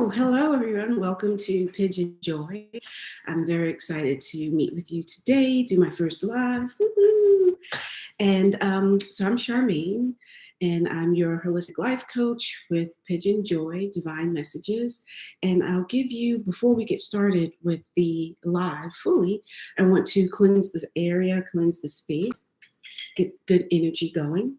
So, hello everyone. Welcome to Pigeon Joy. I'm very excited to meet with you today, do my first live. Woo-hoo. And so I'm Charmaine, and I'm your holistic life coach with Pigeon Joy Divine Messages. And I'll give you, before we get started with the live fully, I want to cleanse this area, cleanse the space, get good energy going.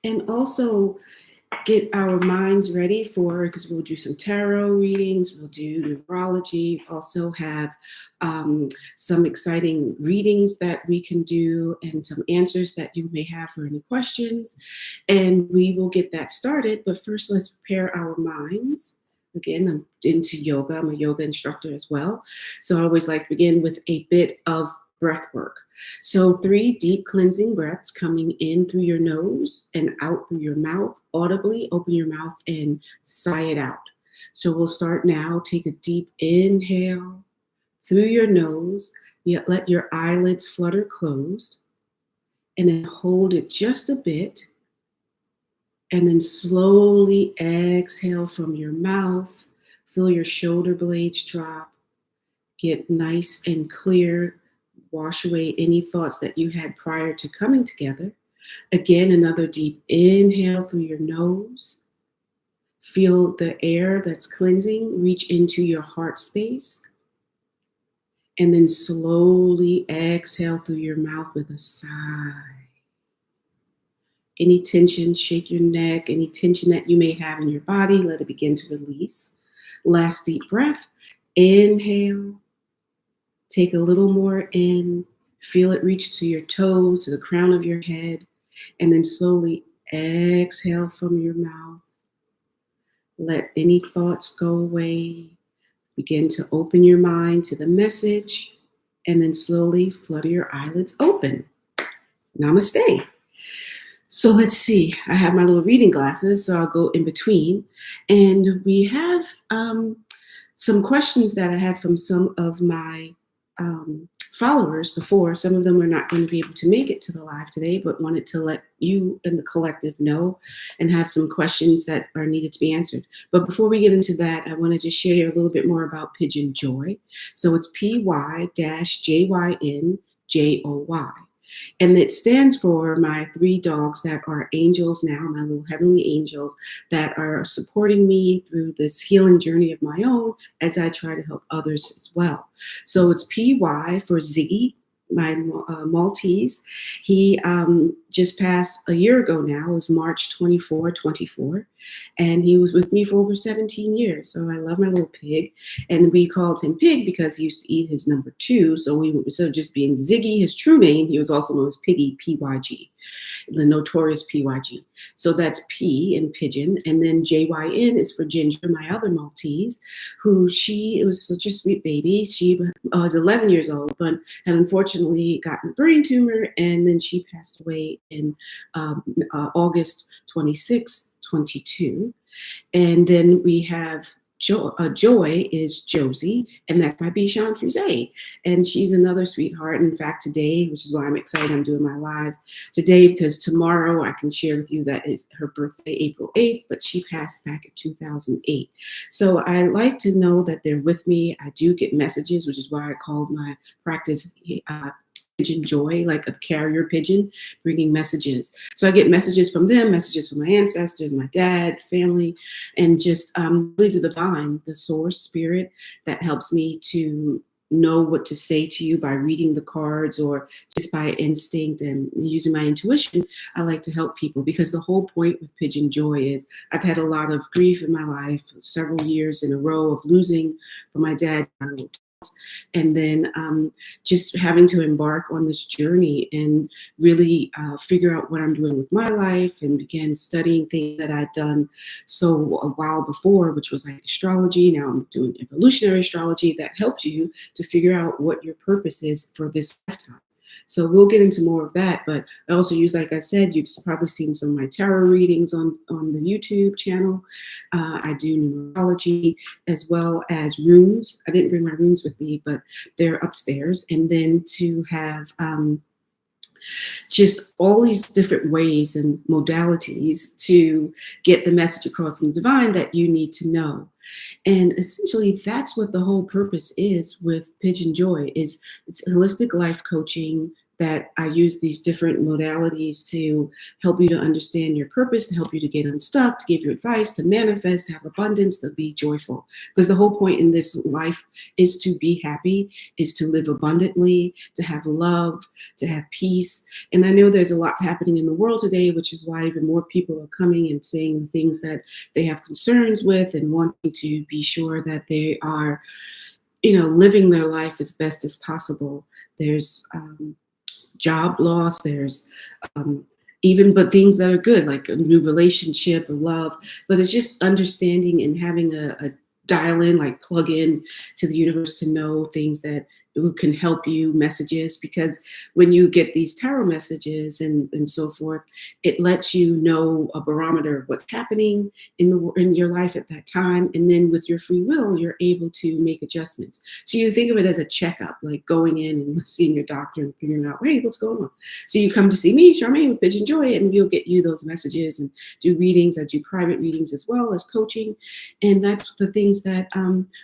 And also get our minds ready for, because we'll do some tarot readings, we'll do numerology, also have some exciting readings that we can do and some answers that you may have for any questions. And we will get that started. But first, let's prepare our minds. Again, I'm into yoga. I'm a yoga instructor as well. So I always like to begin with a bit of breath work. So 3 deep cleansing breaths coming in through your nose and out through your mouth. Audibly open your mouth and sigh it out. So we'll start now. Take a deep inhale through your nose. Yet let your eyelids flutter closed. And then hold it just a bit. And then slowly exhale from your mouth. Feel your shoulder blades drop. Get nice and clear. Wash away any thoughts that you had prior to coming together. Again, another deep inhale through your nose. Feel the air that's cleansing reach into your heart space. And then slowly exhale through your mouth with a sigh. Any tension, shake your neck. Any tension that you may have in your body, let it begin to release. Last deep breath. Inhale. Take a little more in. Feel it reach to your toes, to the crown of your head. And then slowly exhale from your mouth. Let any thoughts go away. Begin to open your mind to the message. And then slowly flutter your eyelids open. Namaste. So let's see. I have my little reading glasses, so I'll go in between. And we have some questions that I had from some of my followers before. Some of them are not going to be able to make it to the live today, but wanted to let you and the collective know and have some questions that are needed to be answered. But before we get into that, I want to just share a little bit more about Pigeon Joy. So it's PY-Jyn JOY. And it stands for my 3 dogs that are angels now, my little heavenly angels that are supporting me through this healing journey of my own as I try to help others as well. So it's PY for Ziggy, my Maltese. He just passed a year ago now. It was March 24. And he was with me for over 17 years. So I love my little pig. And we called him Pig because he used to eat his number 2. So instead of just being Ziggy, his true name, he was also known as Piggy, PY-Jyn, the notorious PY-Jyn. So that's P in pigeon. And then JYN is for Ginger, my other Maltese, it was such a sweet baby. She was 11 years old, but had unfortunately gotten a brain tumor. And then she passed away in August 26th, 22. And then we have Joy is Josie, and that's my Bichon Frise. And she's another sweetheart. In fact, today, which is why I'm excited, I'm doing my live today, because tomorrow I can share with you that is her birthday, April 8th, but she passed back in 2008. So I like to know that they're with me. I do get messages, which is why I called my practice Pigeon Joy, like a carrier pigeon, bringing messages. So I get messages from them, messages from my ancestors, my dad, family, and just really the divine, the source spirit that helps me to know what to say to you by reading the cards or just by instinct and using my intuition. I like to help people because the whole point with Pigeon Joy is I've had a lot of grief in my life, several years in a row of losing from my dad. And then just having to embark on this journey and really figure out what I'm doing with my life and begin studying things that I'd done so a while before, which was like astrology. Now I'm doing evolutionary astrology that helps you to figure out what your purpose is for this lifetime. So we'll get into more of that. But I also use, like I said, you've probably seen some of my tarot readings on the YouTube channel. I do numerology as well as runes. I didn't bring my runes with me, but they're upstairs. And then to have just all these different ways and modalities to get the message across from the divine that you need to know. And essentially, that's what the whole purpose is with Pigeon Joy. It's holistic life coaching that I use these different modalities to help you to understand your purpose, to help you to get unstuck, to give you advice, to manifest, to have abundance, to be joyful. Because the whole point in this life is to be happy, is to live abundantly, to have love, to have peace. And I know there's a lot happening in the world today, which is why even more people are coming and saying the things that they have concerns with and wanting to be sure that they are, living their life as best as possible. There's job loss, there's but things that are good, like a new relationship, a love. But it's just understanding and having a dial in, like plug in to the universe to know things that can help you, messages, because when you get these tarot messages and so forth, it lets you know a barometer of what's happening in your life at that time. And then with your free will, you're able to make adjustments. So you think of it as a checkup, like going in and seeing your doctor and figuring out, hey, what's going on? So you come to see me, Charmaine, with Pigeon Joy, and we'll get you those messages and do readings. I do private readings as well as coaching. And that's the things that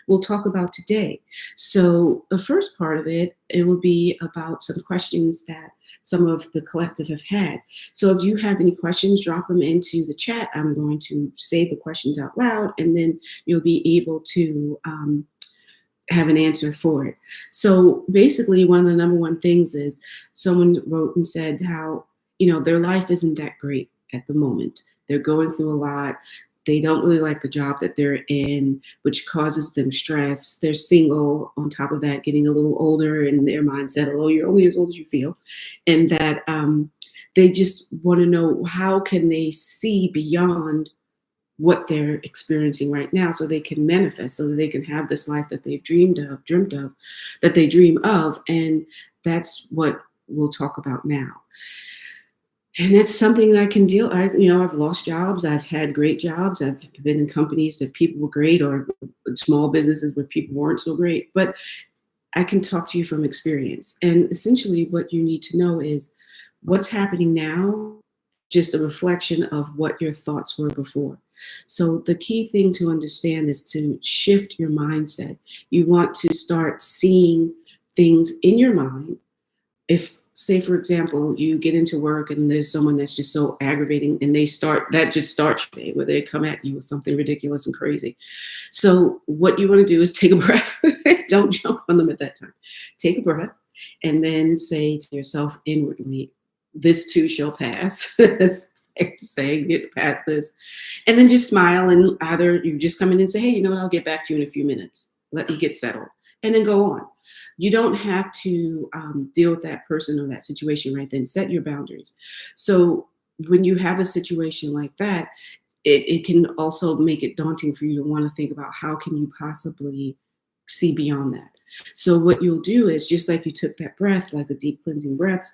we'll talk about today. So the first part of it will be about some questions that some of the collective have had. So if you have any questions, drop them into the chat. I'm going to say the questions out loud, and then you'll be able to have an answer for it. So basically, one of the number one things is someone wrote and said how, their life isn't that great at the moment. They're going through a lot. They don't really like the job that they're in, which causes them stress. They're single, on top of that, getting a little older, and their mindset, oh, you're only as old as you feel. And that they just want to know, how can they see beyond what they're experiencing right now so they can manifest, so that they can have this life that they've dreamed of, that they dream of. And that's what we'll talk about now. And it's something that I can deal. I've lost jobs. I've had great jobs. I've been in companies that people were great, or small businesses where people weren't so great. But I can talk to you from experience. And essentially what you need to know is what's happening now, just a reflection of what your thoughts were before. So the key thing to understand is to shift your mindset. You want to start seeing things in your mind. If, say, for example, you get into work and there's someone that's just so aggravating, and that just starts your day, where they come at you with something ridiculous and crazy. So what you want to do is take a breath. Don't jump on them at that time. Take a breath and then say to yourself inwardly, this too shall pass. Say, get past this. And then just smile, and either you just come in and say, hey, you know what, I'll get back to you in a few minutes. Let me get settled. And then go on. You don't have to deal with that person or that situation right then. Set your boundaries. So when you have a situation like that, it can also make it daunting for you to want to think about how can you possibly see beyond that. So what you'll do is, just like you took that breath, like the deep cleansing breaths,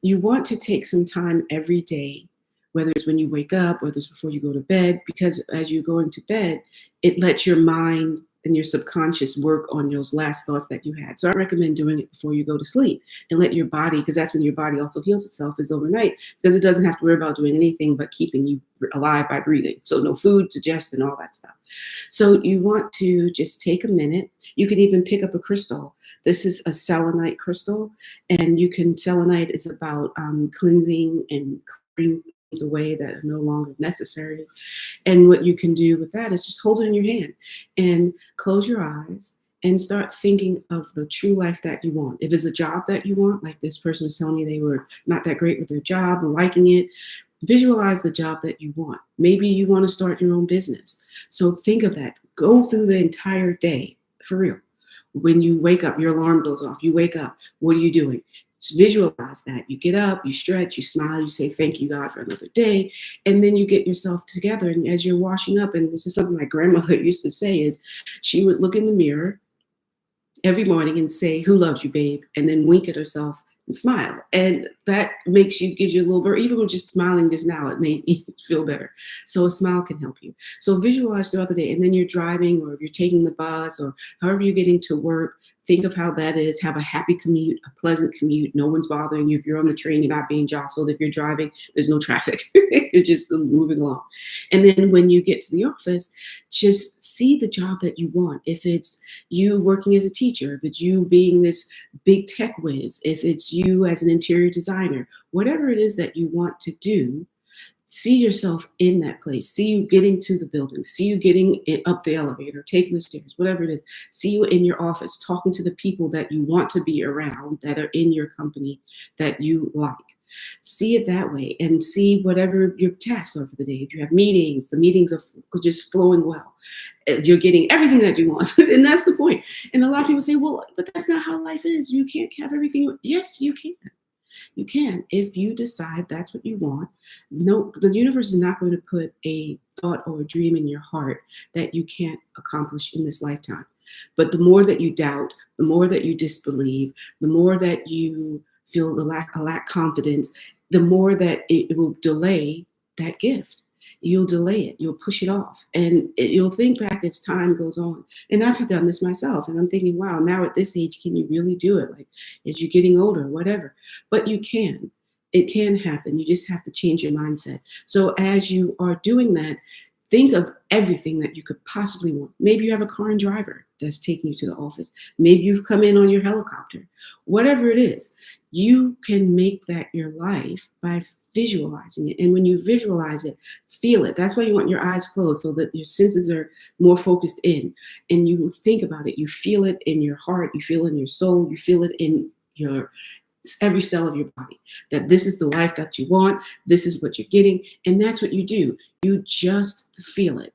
you want to take some time every day, whether it's when you wake up, whether it's before you go to bed, because as you're going to bed, it lets your mind and your subconscious work on those last thoughts that you had. So I recommend doing it before you go to sleep, and let your body, because that's when your body also heals itself, is overnight, because it doesn't have to worry about doing anything but keeping you alive by breathing. So no food, digest, and all that stuff. So you want to just take a minute. You can even pick up a crystal. This is a selenite crystal, and selenite is about cleansing and clearing things away that are no longer necessary. And what you can do with that is just hold it in your hand and close your eyes and start thinking of the true life that you want. If it's a job that you want, like this person was telling me they were not that great with their job and liking it, visualize the job that you want. Maybe you want to start your own business. So think of that. Go through the entire day, for real. When you wake up, your alarm goes off. You wake up. What are you doing? Just visualize that. You get up, you stretch, you smile, you say, thank you, God, for another day. And then you get yourself together. And as you're washing up, and this is something my grandmother used to say, is she would look in the mirror every morning and say, who loves you, babe? And then wink at herself and smile. And that gives you a little bit, even with just smiling just now, it made me feel better. So a smile can help you. So visualize throughout the day. And then you're driving, or if you're taking the bus, or however you're getting to work, think of how that is. Have a happy commute, a pleasant commute. No one's bothering you. If you're on the train, you're not being jostled. If you're driving, there's no traffic. You're just moving along. And then when you get to the office, just see the job that you want. If it's you working as a teacher, if it's you being this big tech whiz, if it's you as an interior designer, whatever it is that you want to do, see yourself in that place. See you getting to the building. See you getting up the elevator, taking the stairs, whatever it is. See you in your office, talking to the people that you want to be around, that are in your company, that you like. See it that way, and see whatever your tasks are for the day. If you have meetings, the meetings are just flowing well. You're getting everything that you want. And that's the point. And a lot of people say, well, but that's not how life is. You can't have everything. Yes, you can. You can, if you decide that's what you want. No, the universe is not going to put a thought or a dream in your heart that you can't accomplish in this lifetime. But the more that you doubt, the more that you disbelieve, the more that you feel a lack confidence, the more that it will delay that gift. You'll delay it. You'll push it off. And you'll think back as time goes on. And I've done this myself. And I'm thinking, wow, now at this age, can you really do it? Like, as you're getting older, whatever. But you can. It can happen. You just have to change your mindset. So as you are doing that, think of everything that you could possibly want. Maybe you have a car and driver that's taking you to the office. Maybe you've come in on your helicopter. Whatever it is, you can make that your life by visualizing it. And when you visualize it, feel it. That's why you want your eyes closed, so that your senses are more focused in. And you think about it. You feel it in your heart. You feel it in your soul. You feel it in your every cell of your body, that this is the life that you want. This is what you're getting. And that's what you do. You just feel it.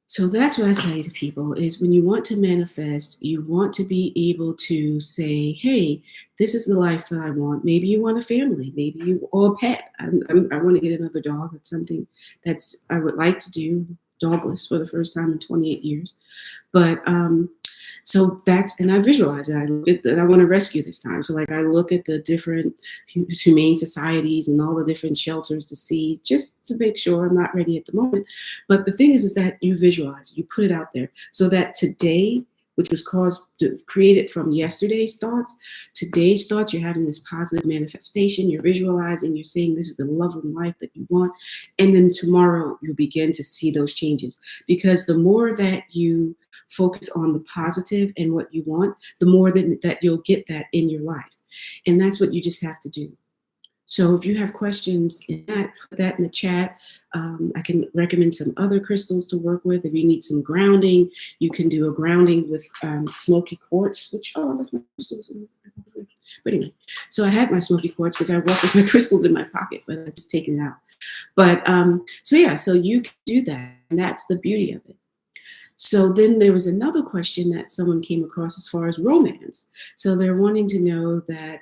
So that's what I say to people is, when you want to manifest, you want to be able to say, hey, this is the life that I want. Maybe you want a family, maybe you, or a pet. I want to get another dog. It's something that's I would like to do, dogless for the first time in 28 years. But so that's, and I visualize it. I look at that. I want to rescue this time. So like I look at the different humane societies and all the different shelters to see, just to make sure. I'm not ready at the moment. But the thing is that you visualize, you put it out there, so that today, which was created from yesterday's thoughts, today's thoughts, you're having this positive manifestation, you're visualizing, you're saying this is the love of life that you want. And then tomorrow you'll begin to see those changes, because the more that you focus on the positive and what you want, the more that you'll get that in your life. And that's what you just have to do. So if you have questions in that, put that in the chat. I can recommend some other crystals to work with. If you need some grounding, you can do a grounding with smoky quartz, which, oh, I left my crystals in my. But anyway, so I had my smoky quartz because I walk with my crystals in my pocket, but I just taken it out. But so yeah, so you can do that. And that's the beauty of it. So then there was another question that someone came across as far as romance. So they're wanting to know that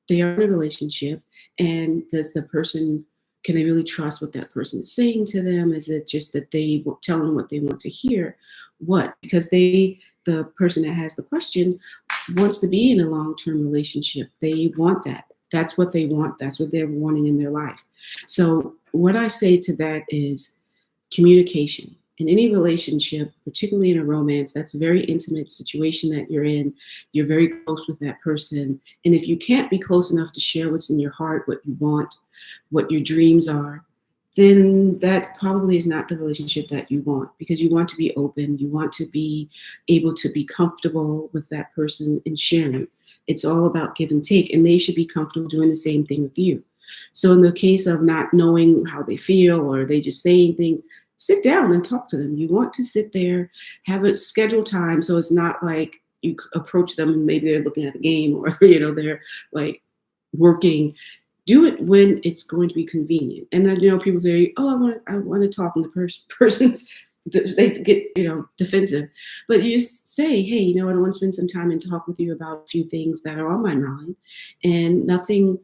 they are in a relationship, and does the person, can they really trust what that person is saying to them? Is it just that they tell them what they want to hear? What? Because the person that has the question wants to be in a long-term relationship. They want that. That's what they want. That's what they're wanting in their life. So what I say to that is communication. In any relationship, particularly in a romance, that's a very intimate situation that you're in. You're very close with that person. And if you can't be close enough to share what's in your heart, what you want, what your dreams are, then that probably is not the relationship that you want, because you want to be open. You want to be able to be comfortable with that person and sharing. It's all about give and take, and they should be comfortable doing the same thing with you. So in the case of not knowing how they feel, or they just saying things, sit down and talk to them. You want to sit there, have a scheduled time, so it's not like you approach them and maybe they're looking at a game, or they're like working. Do it when it's going to be convenient. And then people say, "Oh, I want to talk," and the person's they get defensive. But you just say, "Hey, I want to spend some time and talk with you about a few things that are on my mind, and nothing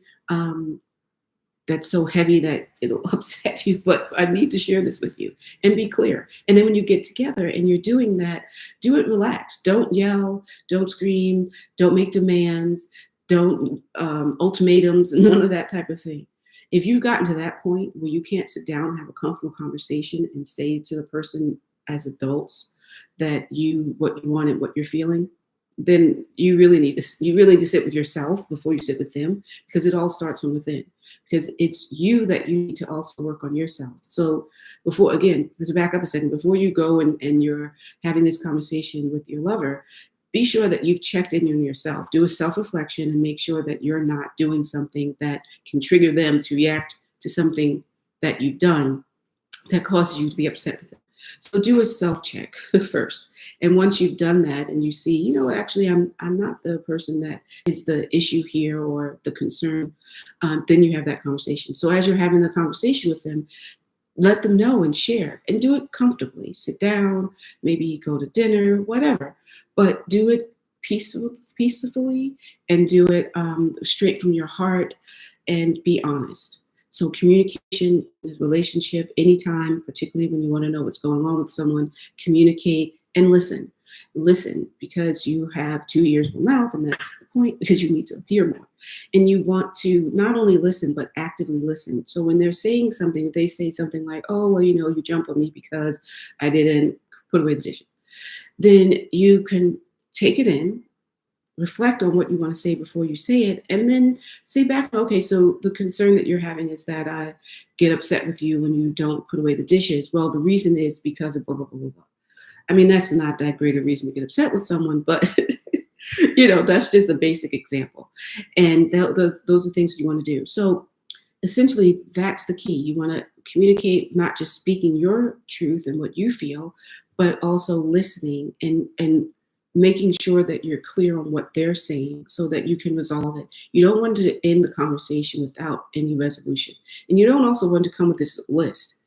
that's so heavy that it'll upset you, but I need to share this with you," and be clear. And then when you get together and you're doing that, do it relaxed. Don't yell, don't scream, don't make demands. Don't ultimatums, none of that type of thing. If you've gotten to that point where you can't sit down and have a comfortable conversation and say to the person as adults that what you want and what you're feeling, then you really need to sit with yourself before you sit with them, because it all starts from within. Because it's you that you need to also work on yourself. So before, again, to back up a second, before you go and you're having this conversation with your lover, be sure that you've checked in on yourself. Do a self-reflection and make sure that you're not doing something that can trigger them to react to something that you've done that causes you to be upset with them. So do a self-check first. And once you've done that and you see, you know, actually, I'm not the person that is the issue here or the concern, then you have that conversation. So as you're having the conversation with them, let them know and share, and do it comfortably. Sit down, maybe go to dinner, whatever, but do it peacefully, and do it straight from your heart, and be honest. So communication in a relationship, anytime, particularly when you want to know what's going on with someone, communicate and listen. Listen, because you have 2 ears, 1 mouth, and that's the point, because you need to hear more. And you want to not only listen, but actively listen. So when they're saying something, if they say something like, oh, well, you know, you jump on me because I didn't put away the dishes, then you can take it in, reflect on what you want to say before you say it, and then say back, okay, so the concern that you're having is that I get upset with you when you don't put away the dishes. Well, the reason is because of blah, blah, blah, blah, blah. I mean, that's not that great a reason to get upset with someone, but you know, that's just a basic example. And those are things you want to do. So essentially, that's the key. You want to communicate, not just speaking your truth and what you feel, but also listening and making sure that you're clear on what they're saying so that you can resolve it. You don't want to end the conversation without any resolution. And you don't also want to come with this list.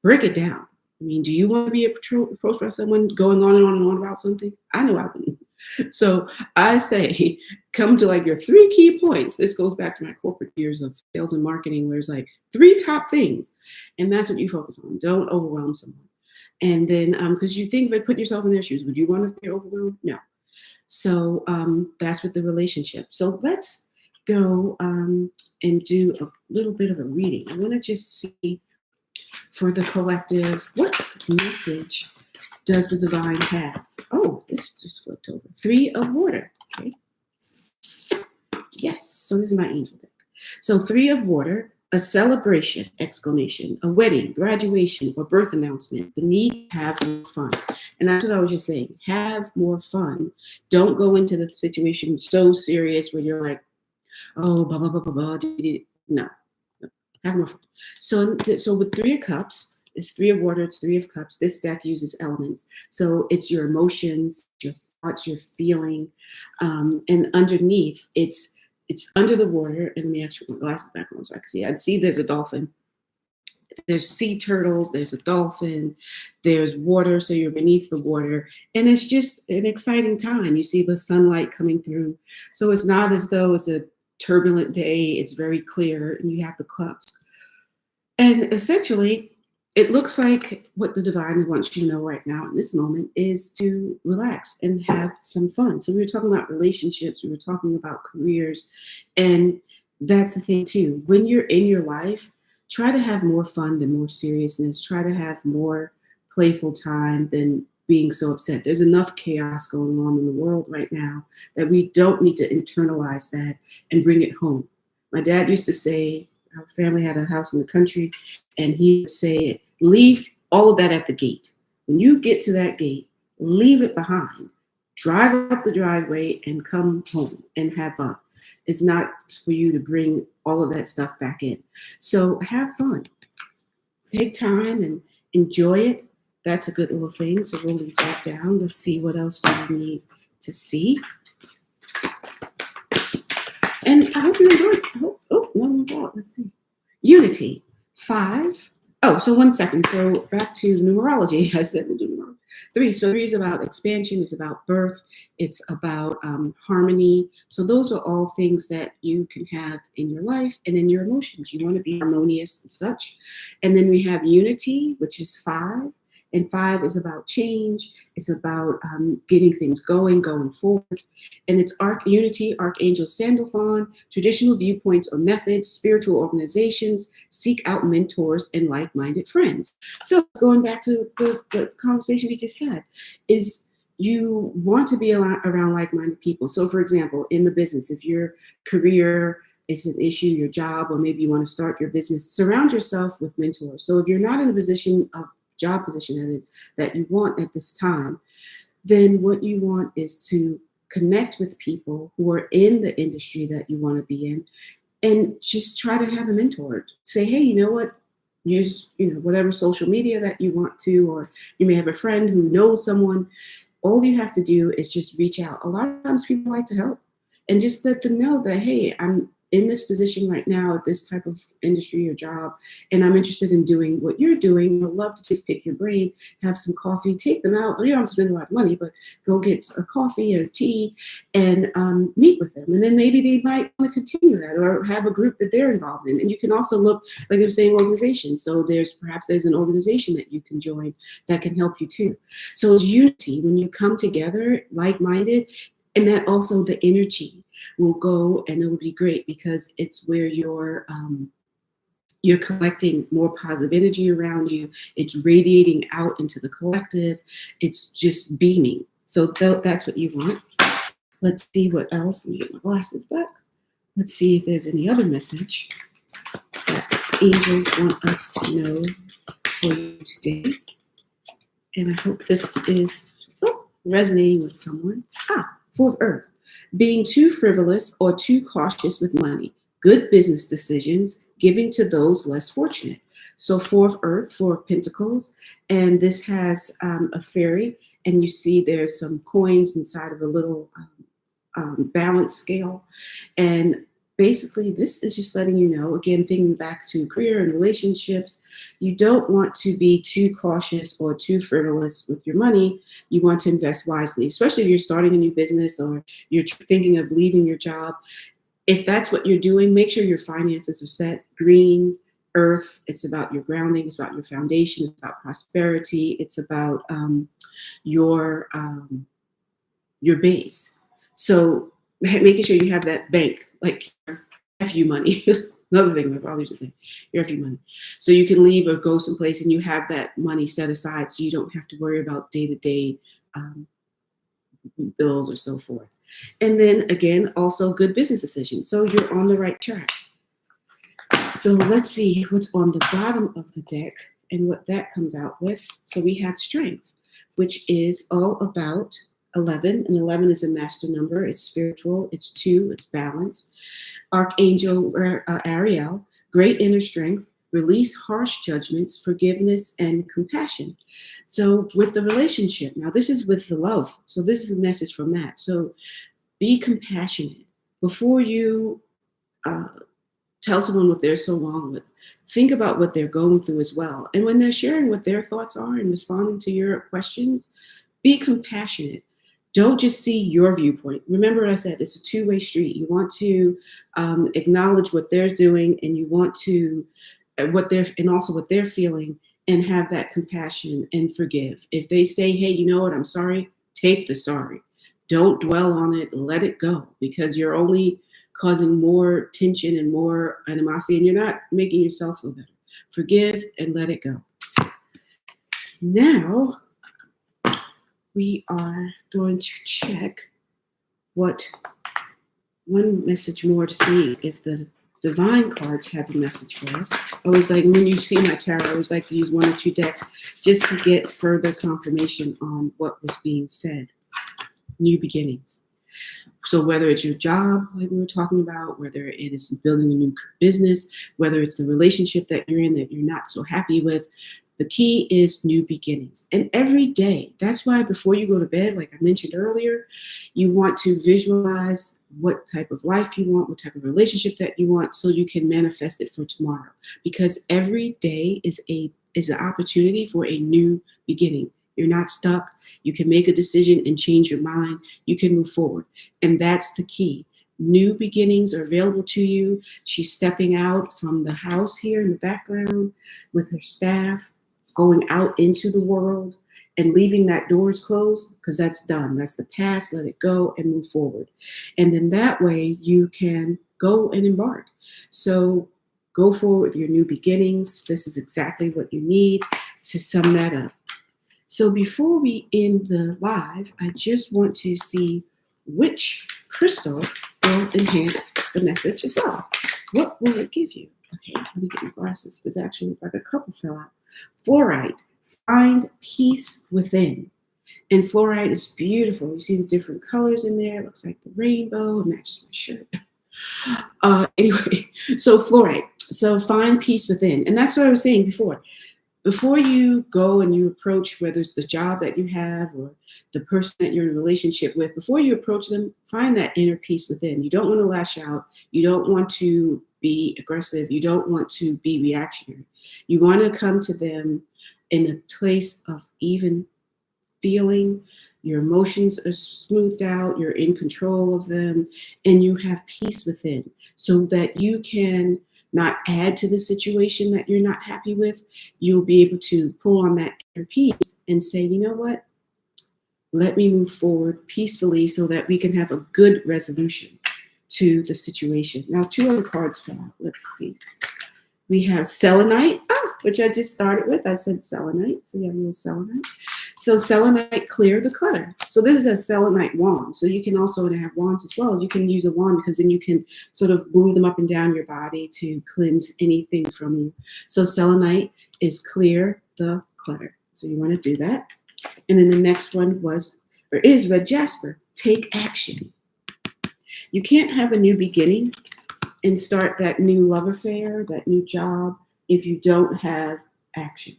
Break it down. I mean, do you want to be approached by someone going on and on and on about something? I know I wouldn't. So I say, come to like your 3 key points. This goes back to my corporate years of sales and marketing, where it's like 3 top things. And that's what you focus on. Don't overwhelm someone. And then, because you think, if I put yourself in their shoes, would you want to be overwhelmed? No. So that's with the relationship. So let's go and do a little bit of a reading. I want to just see for the collective, what message does the divine have? Oh, this just flipped over. 3 of water. Okay. Yes. So this is my angel deck. So 3 of water, a celebration, exclamation, a wedding, graduation, or birth announcement. The need to have more fun. And that's what I was just saying. Have more fun. Don't go into the situation so serious where you're like, oh, blah, blah, blah, blah, blah. No. Have more fun. So with 3 of cups, it's 3 of water, it's 3 of cups. This deck uses elements. So it's your emotions, your thoughts, your feeling. And underneath, it's under the water. And let me actually put my glasses back on so I can see. I'd see there's a dolphin. There's sea turtles, there's a dolphin, there's water, so you're beneath the water. And it's just an exciting time. You see the sunlight coming through. So it's not as though it's a turbulent day. It's very clear, and you have the cups. And essentially, it looks like what the divine wants you to know right now in this moment is to relax and have some fun. So we were talking about relationships, we were talking about careers, and that's the thing too. When you're in your life, try to have more fun than more seriousness. Try to have more playful time than being so upset. There's enough chaos going on in the world right now that we don't need to internalize that and bring it home. My dad used to say, our family had a house in the country, and he would say, leave all of that at the gate. When you get to that gate, leave it behind. Drive up the driveway and come home and have fun. It's not for you to bring all of that stuff back in. So have fun. Take time and enjoy it. That's a good little thing. So we'll leave that down. Let's see, what else do we need to see? And I hope you enjoyed. Let's see. Unity. 5. Oh, so 1 second. So back to numerology. I said we'll do numerology. 3. So 3 is about expansion. It's about birth. It's about harmony. So those are all things that you can have in your life and in your emotions. You want to be harmonious and such. And then we have unity, which is 5. And 5 is about change. It's about getting things going forward. And it's Unity, Archangel Sandalphon, traditional viewpoints or methods, spiritual organizations, seek out mentors and like-minded friends. So going back to the conversation we just had, is you want to be around like-minded people. So for example, in the business, if your career is an issue, your job, or maybe you want to start your business, surround yourself with mentors. So if you're not in a position of job position that is that you want at this time, then what you want is to connect with people who are in the industry that you want to be in, and just try to have a mentor. Say, hey, you know what? Use whatever social media that you want to, or you may have a friend who knows someone. All you have to do is just reach out. A lot of times people like to help, and just let them know that, hey, I'm in this position right now at this type of industry or job, and I'm interested in doing what you're doing. I'd love to just pick your brain, have some coffee, take them out. You don't have to spend a lot of money, but go get a coffee or tea and meet with them. And then maybe they might want to continue that or have a group that they're involved in. And you can also look, like I'm saying, organizations. So there's an organization that you can join that can help you too. So it's unity when you come together, like-minded, and that also the energy will go, and it will be great because it's where you're collecting more positive energy around you. It's radiating out into the collective. It's just beaming. So that's what you want. Let's see what else. Let me get my glasses back. Let's see if there's any other message that angels want us to know for you today. And I hope this is resonating with someone. 4th Earth. Being too frivolous or too cautious with money. Good business decisions. Giving to those less fortunate. So 4th Earth, 4 of Pentacles. And this has a fairy. And you see there's some coins inside of a little balance scale. And basically, this is just letting you know, again, thinking back to career and relationships, you don't want to be too cautious or too frivolous with your money. You want to invest wisely, especially if you're starting a new business or you're thinking of leaving your job. If that's what you're doing, make sure your finances are set. Green, Earth, it's about your grounding, it's about your foundation, it's about prosperity, it's about your base. So making sure you have that bank, like FU money. Another thing my father used to say, your FU money. So you can leave or go someplace and you have that money set aside so you don't have to worry about day-to-day bills or so forth. And then again, also good business decisions. So you're on the right track. So let's see what's on the bottom of the deck and what that comes out with. So we have strength, which is all about 11, and 11 is a master number. It's spiritual. It's 2. It's balance. Archangel Ariel, great inner strength, release harsh judgments, forgiveness, and compassion. So with the relationship, now this is with the love. So this is a message from that. So be compassionate before you tell someone what they're so wrong with. Think about what they're going through as well. And when they're sharing what their thoughts are and responding to your questions, be compassionate. Don't just see your viewpoint. Remember what I said, it's a two-way street. You want to acknowledge what they're doing, and you want to also what they're feeling, and have that compassion and forgive. If they say, hey, you know what, I'm sorry, take the sorry. Don't dwell on it, let it go, because you're only causing more tension and more animosity, and you're not making yourself feel better. Forgive and let it go. Now, we are going to check one message more to see if the divine cards have a message for us. I always like, when you see my tarot, I always like to use 1 or 2 decks just to get further confirmation on what was being said. New beginnings. So whether it's your job, like we were talking about, whether it is building a new business, whether it's the relationship that you're in that you're not so happy with, the key is new beginnings. And every day, that's why before you go to bed, like I mentioned earlier, you want to visualize what type of life you want, what type of relationship that you want, so you can manifest it for tomorrow. Because every day is an opportunity for a new beginning. You're not stuck. You can make a decision and change your mind. You can move forward. And that's the key. New beginnings are available to you. She's stepping out from the house here in the background with her staff. going out into the world and leaving that doors closed, because that's done. That's the past. Let it go and move forward. And then that way you can go and embark. So go forward with your new beginnings. This is exactly what you need to sum that up. So before we end the live, I just want to see which crystal will enhance the message as well. What will it give you? Okay, let me get my glasses. It's actually like a couple fell out. Fluorite, find peace within. And fluorite is beautiful. You see the different colors in there. It looks like the rainbow. It matches my shirt. Anyway, so fluorite. So find peace within. And that's what I was saying before. Before you go and you approach, whether it's the job that you have or the person that you're in a relationship with, before you approach them, find that inner peace within. You don't want to lash out. You don't want to be aggressive. You don't want to be reactionary. You want to come to them in a place of even feeling. Your emotions are smoothed out. You're in control of them, and you have peace within, so that you can not add to the situation that you're not happy with. You'll be able to pull on that inner peace and say, you know what? Let me move forward peacefully so that we can have a good resolution to the situation. Now, 2 other cards fell out. Let's see. We have selenite, which I just started with. I said selenite, so you have a little selenite. So selenite, clear the clutter. So this is a selenite wand. So you can also, when I have wands as well, you can use a wand because then you can sort of move them up and down your body to cleanse anything from you. So selenite is clear the clutter. So you want to do that. And then the next one is red jasper, take action. You can't have a new beginning and start that new love affair, that new job, if you don't have action.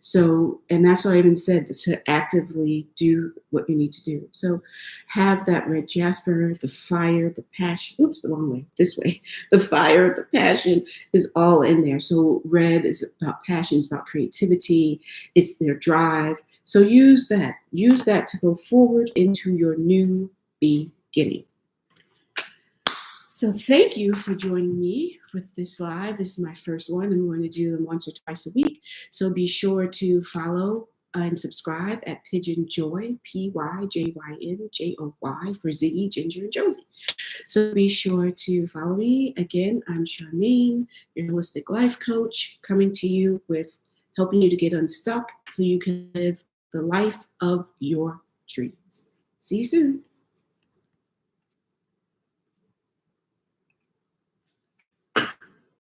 So, and that's why I even said to actively do what you need to do. So have that red jasper, the fire, the passion. Oops, the wrong way, this way. The fire, the passion is all in there. So red is about passion, it's about creativity, it's their drive. So use that to go forward into your new beginning. So thank you for joining me with this live. This is my first one. I'm going to do them once or twice a week. So be sure to follow and subscribe at PY-Jyn Joy, PY-Jyn Joy for Ziggy, Ginger, and Josie. So be sure to follow me. Again, I'm Charmaine, your holistic life coach, coming to you with helping you to get unstuck so you can live the life of your dreams. See you soon.